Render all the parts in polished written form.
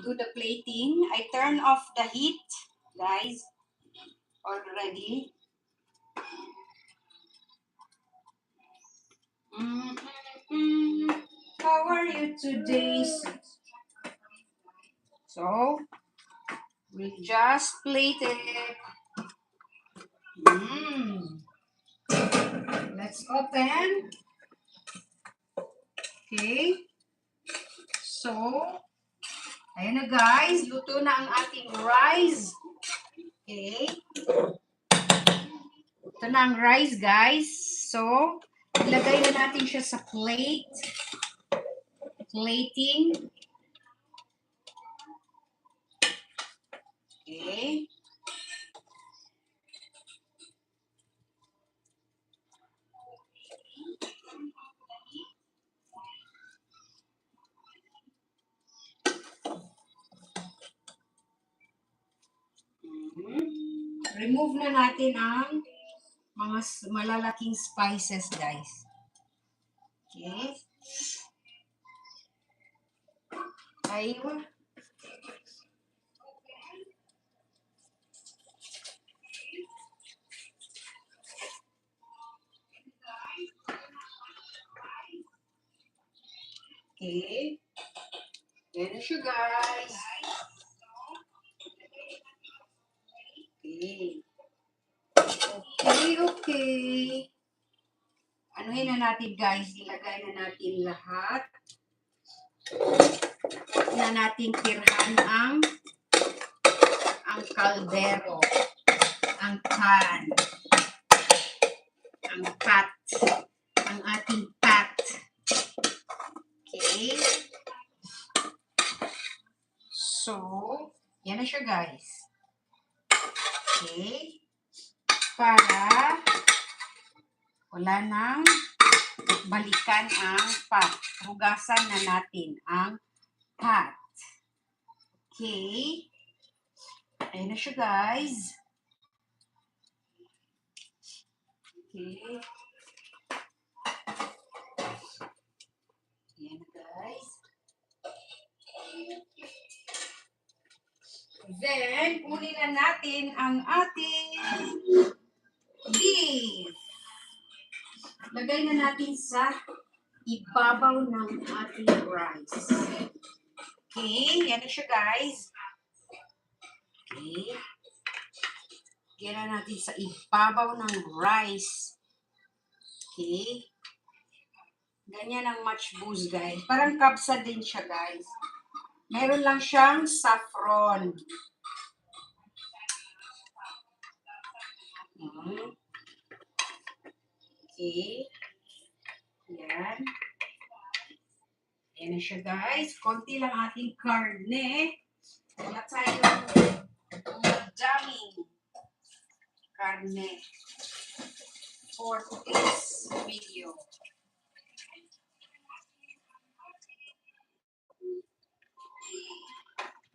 do the plating. I turn off the heat, guys, already. How are you today? So, we just plate it. Let's open. Okay. So, ayan na guys. Luto na ang ating rice. Okay. Ito na ang rice, guys. So, ilagay na natin siya sa plate. Plating. Okay. Remove na natin ang mga malalaking spices, guys. Okay. Ayun. Okay. Yan na siya, guys. Okay. Okay. Anuhin na natin, guys. Ilagay na natin lahat. Huwag na natin tirhan ang kaldero, ang pan, ang pot, ang ating pot. Okay. So, yan na siya, guys. Okay. Para wala nang balikan ang pot. Hugasan na natin ang pot. Okay. Ayan na siya, guys. Okay. Ayan na, guys. Then, kunin na natin ang ating beef. Lagay na natin sa ibabaw ng ating rice. Okay, yan na siya, guys. Okay. Lagyan na natin sa ibabaw ng rice. Okay. Ganyan ang matchboos, guys. Parang kapsa din siya, guys. Meron lang siyang saffron. Okay. Yan. Yan na siya, guys. Konti lang ating karne. Wala tayong madaming karne for today's video.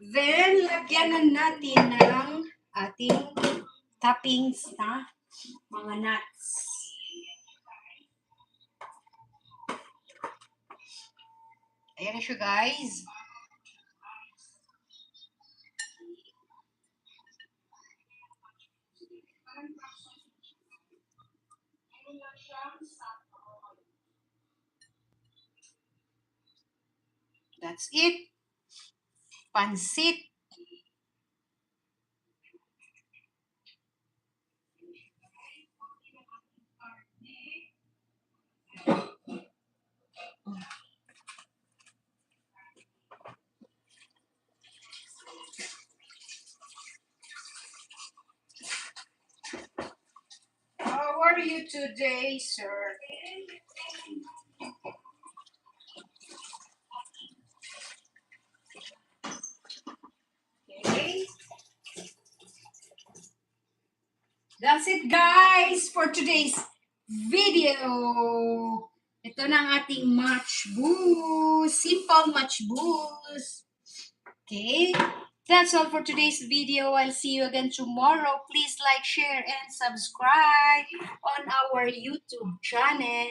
Then, lagyan na natin ng ating toppings na mga nuts. Ayan na siya, guys. That's it. Pansit. How are you today, sir? Okay. That's it, guys, for today's video. Ito na ang ating matchboos. Simple matchboos. Okay. That's all for today's video. I'll see you again tomorrow. Please like, share, and subscribe on our YouTube channel.